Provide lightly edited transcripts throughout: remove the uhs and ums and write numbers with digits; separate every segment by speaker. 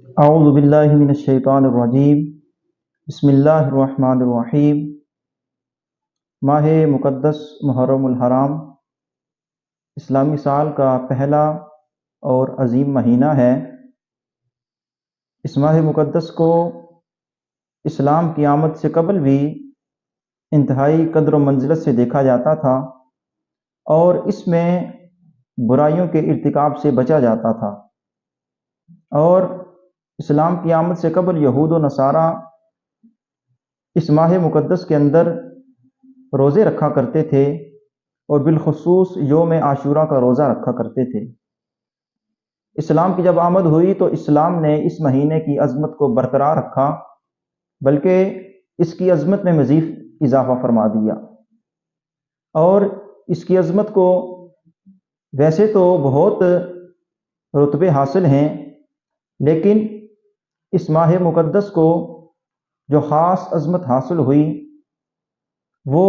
Speaker 1: اعوذ باللہ من الشیطان الرجیم بسم اللہ الرحمن الرحیم۔ ماہ مقدس محرم الحرام اسلامی سال کا پہلا اور عظیم مہینہ ہے۔ اس ماہ مقدس کو اسلام کی آمد سے قبل بھی انتہائی قدر و منزلت سے دیکھا جاتا تھا اور اس میں برائیوں کے ارتکاب سے بچا جاتا تھا، اور اسلام کی آمد سے قبل یہود و نصارہ اس ماہ مقدس کے اندر روزے رکھا کرتے تھے اور بالخصوص یوم عاشورہ کا روزہ رکھا کرتے تھے۔ اسلام کی جب آمد ہوئی تو اسلام نے اس مہینے کی عظمت کو برقرار رکھا، بلکہ اس کی عظمت میں مزید اضافہ فرما دیا، اور اس کی عظمت کو ویسے تو بہت رتبے حاصل ہیں، لیکن اس ماہ مقدس کو جو خاص عظمت حاصل ہوئی وہ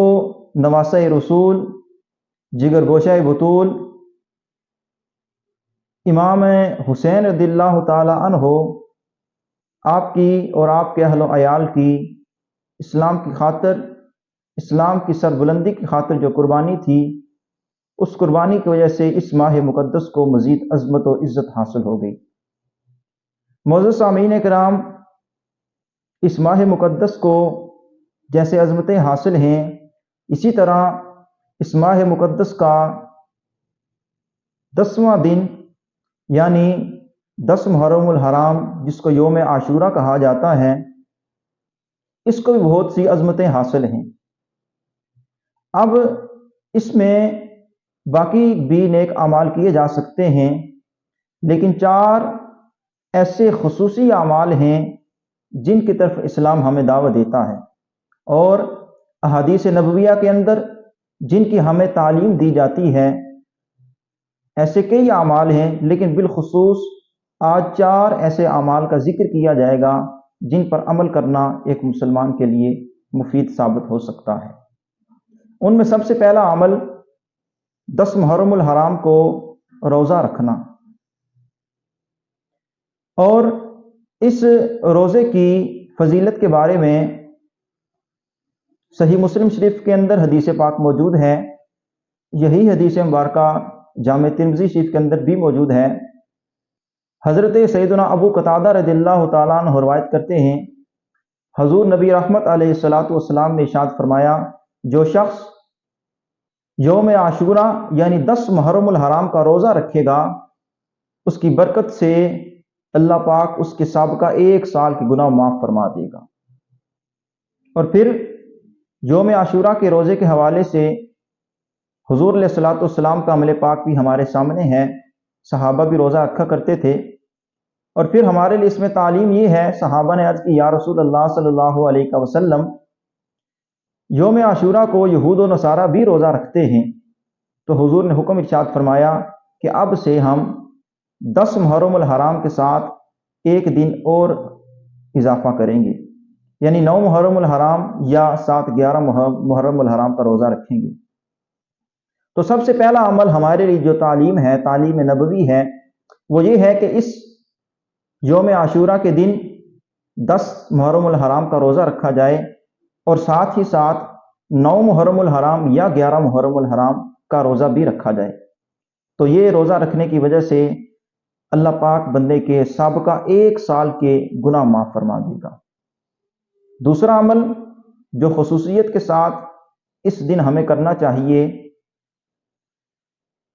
Speaker 1: نواسہ رسول، جگر گوشہ بطول امام حسین رضی اللہ تعالی عنہ، آپ کی اور آپ کے اہل و عیال کی اسلام کی خاطر، اسلام کی سربلندی کی خاطر جو قربانی تھی، اس قربانی کی وجہ سے اس ماہ مقدس کو مزید عظمت و عزت حاصل ہو گئی۔ معزز سامعین کرام، اس ماہ مقدس کو جیسے عظمتیں حاصل ہیں، اسی طرح اس ماہ مقدس کا 10واں دن یعنی 10 محرم الحرام، جس کو یوم عاشورہ کہا جاتا ہے، اس کو بھی بہت سی عظمتیں حاصل ہیں۔ اب اس میں باقی بھی نیک اعمال کیے جا سکتے ہیں، لیکن 4 ایسے خصوصی اعمال ہیں جن کی طرف اسلام ہمیں دعوت دیتا ہے، اور احادیث نبویہ کے اندر جن کی ہمیں تعلیم دی جاتی ہے۔ ایسے کئی اعمال ہیں، لیکن بالخصوص آج 4 ایسے اعمال کا ذکر کیا جائے گا جن پر عمل کرنا ایک مسلمان کے لیے مفید ثابت ہو سکتا ہے۔ ان میں سب سے پہلا عمل 10 محرم الحرام کو روزہ رکھنا، اور اس روزے کی فضیلت کے بارے میں صحیح مسلم شریف کے اندر حدیث پاک موجود ہے۔ یہی حدیث مبارکہ جامع ترمذی شریف کے اندر بھی موجود ہے۔ حضرت سیدنا ابو قتادہ رضی اللہ تعالیٰ عنہ روایت کرتے ہیں، حضور نبی رحمت علیہ الصلاۃ والسلام نے ارشاد فرمایا، جو شخص یوم عاشورہ یعنی 10 محرم الحرام کا روزہ رکھے گا، اس کی برکت سے اللہ پاک اس کے سابقہ 1 سال کے گناہ معاف فرما دے گا۔ اور پھر یوم عاشورہ کے روزے کے حوالے سے حضور علیہ الصلاۃ والسلام کا عمل پاک بھی ہمارے سامنے ہے۔ صحابہ بھی روزہ رکھا کرتے تھے، اور پھر ہمارے لیے اس میں تعلیم یہ ہے، صحابہ نے عرض کی، یا رسول اللہ صلی اللہ علیہ وسلم، یوم عاشورہ کو یہود و نصارہ بھی روزہ رکھتے ہیں، تو حضور نے حکم ارشاد فرمایا کہ اب سے ہم 10 محرم الحرام کے ساتھ 1 دن اور اضافہ کریں گے، یعنی 9 محرم الحرام یا 7-11 محرم الحرام کا روزہ رکھیں گے۔ تو سب سے پہلا عمل ہمارے لیے جو تعلیم ہے، تعلیم نبوی ہے، وہ یہ ہے کہ اس یوم عاشورہ کے دن 10 محرم الحرام کا روزہ رکھا جائے، اور ساتھ ہی ساتھ 9 محرم الحرام یا 11 محرم الحرام کا روزہ بھی رکھا جائے۔ تو یہ روزہ رکھنے کی وجہ سے اللہ پاک بندے کے سابقہ 1 سال کے گناہ معاف فرما دے گا۔ دوسرا عمل جو خصوصیت کے ساتھ اس دن ہمیں کرنا چاہیے،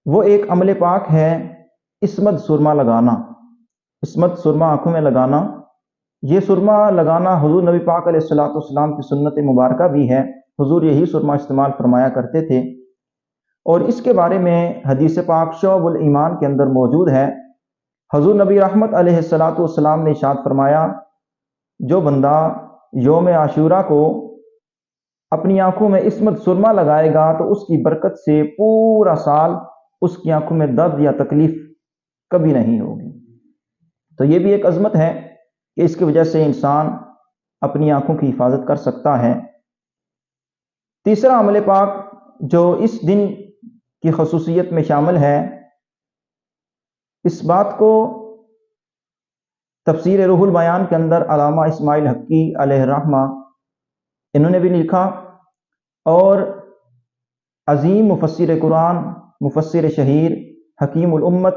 Speaker 1: وہ ایک عمل پاک ہے، عصمت سرما لگانا۔ عصمت سرما آنکھوں میں لگانا، یہ سرما لگانا حضور نبی پاک علیہ الصلوۃ والسلام کی سنت مبارکہ بھی ہے۔ حضور یہی سرما استعمال فرمایا کرتے تھے، اور اس کے بارے میں حدیث پاک شعب الایمان کے اندر موجود ہے۔ حضور نبی رحمت علیہ الصلوۃ والسلام نے ارشاد فرمایا، جو بندہ یوم عاشورہ کو اپنی آنکھوں میں عصمت سرما لگائے گا تو اس کی برکت سے پورا سال اس کی آنکھوں میں درد یا تکلیف کبھی نہیں ہوگی۔ تو یہ بھی ایک عظمت ہے کہ اس کی وجہ سے انسان اپنی آنکھوں کی حفاظت کر سکتا ہے۔ تیسرا عمل پاک جو اس دن کی خصوصیت میں شامل ہے، اس بات کو تفسیر روح البیان کے اندر علامہ اسماعیل حقی علیہ الرحمہ انہوں نے بھی لکھا، اور عظیم مفسر قرآن، مفسر شہیر، حکیم الامت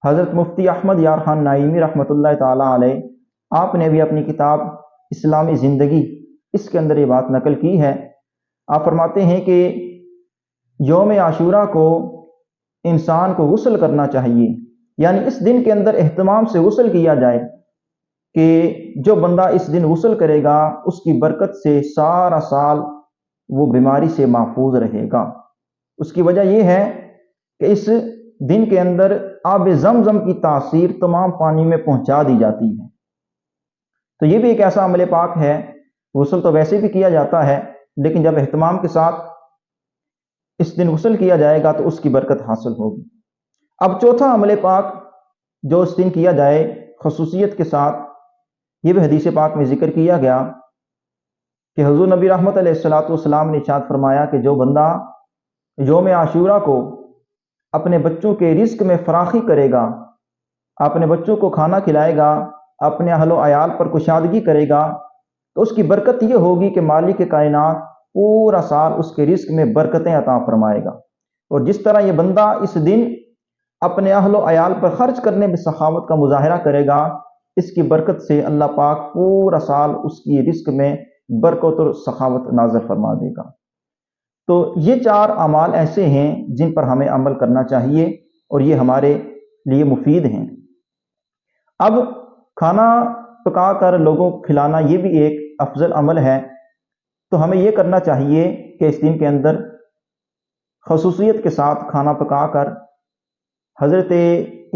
Speaker 1: حضرت مفتی احمد یار خان نعیمی رحمۃ اللہ تعالی علیہ، آپ نے بھی اپنی کتاب اسلامی زندگی اس کے اندر یہ بات نقل کی ہے۔ آپ فرماتے ہیں کہ یوم عاشورہ کو انسان کو غسل کرنا چاہیے، یعنی اس دن کے اندر اہتمام سے غسل کیا جائے کہ جو بندہ اس دن غسل کرے گا اس کی برکت سے سارا سال وہ بیماری سے محفوظ رہے گا۔ اس کی وجہ یہ ہے کہ اس دن کے اندر آب زمزم کی تاثیر تمام پانی میں پہنچا دی جاتی ہے۔ تو یہ بھی ایک ایسا عمل پاک ہے، غسل تو ویسے بھی کیا جاتا ہے لیکن جب اہتمام کے ساتھ اس دن غسل کیا جائے گا تو اس کی برکت حاصل ہوگی۔ اب چوتھا عمل پاک جو اس دن کیا جائے خصوصیت کے ساتھ، یہ بھی حدیث پاک میں ذکر کیا گیا کہ حضور نبی رحمت علیہ السلام نے ارشاد فرمایا کہ جو بندہ یوم عاشورہ کو اپنے بچوں کے رزق میں فراخی کرے گا، اپنے بچوں کو کھانا کھلائے گا، اپنے اہل و عیال پر کشادگی کرے گا، تو اس کی برکت یہ ہوگی کہ مالک کائنات پورا سال اس کے رزق میں برکتیں عطا فرمائے گا۔ اور جس طرح یہ بندہ اس دن اپنے اہل و عیال پر خرچ کرنے میں سخاوت کا مظاہرہ کرے گا، اس کی برکت سے اللہ پاک پورا سال اس کی رزق میں برکت اور سخاوت نازل فرما دے گا۔ تو یہ 4 اعمال ایسے ہیں جن پر ہمیں عمل کرنا چاہیے اور یہ ہمارے لیے مفید ہیں۔ اب کھانا پکا کر لوگوں کو کھلانا یہ بھی ایک افضل عمل ہے، تو ہمیں یہ کرنا چاہیے کہ اس دن کے اندر خصوصیت کے ساتھ کھانا پکا کر حضرت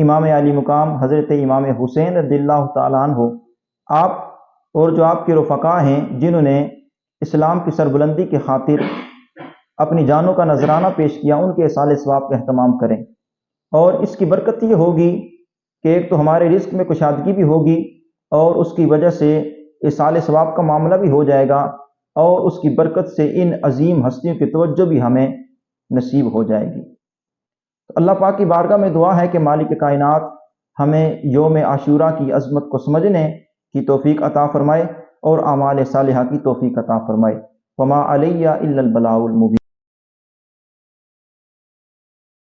Speaker 1: امام علی مقام حضرت امام حسین رضی اللہ تعالیٰ عنہ، آپ اور جو آپ کے رفقا ہیں جنہوں نے اسلام کی سربلندی کی خاطر اپنی جانوں کا نذرانہ پیش کیا، ان کے ایصال ثواب کا اہتمام کریں۔ اور اس کی برکت یہ ہوگی کہ ایک تو ہمارے رزق میں کشادگی بھی ہوگی اور اس کی وجہ سے ایصال ثواب کا معاملہ بھی ہو جائے گا، اور اس کی برکت سے ان عظیم ہستیوں کی توجہ بھی ہمیں نصیب ہو جائے گی۔ تو اللہ پاک کی بارگاہ میں دعا ہے کہ مالک کائنات ہمیں یوم عاشورہ کی عظمت کو سمجھنے کی توفیق عطا فرمائے اور اعمال صالحہ کی توفیق عطا فرمائے۔ وما علیہ الا البلاغ المبین۔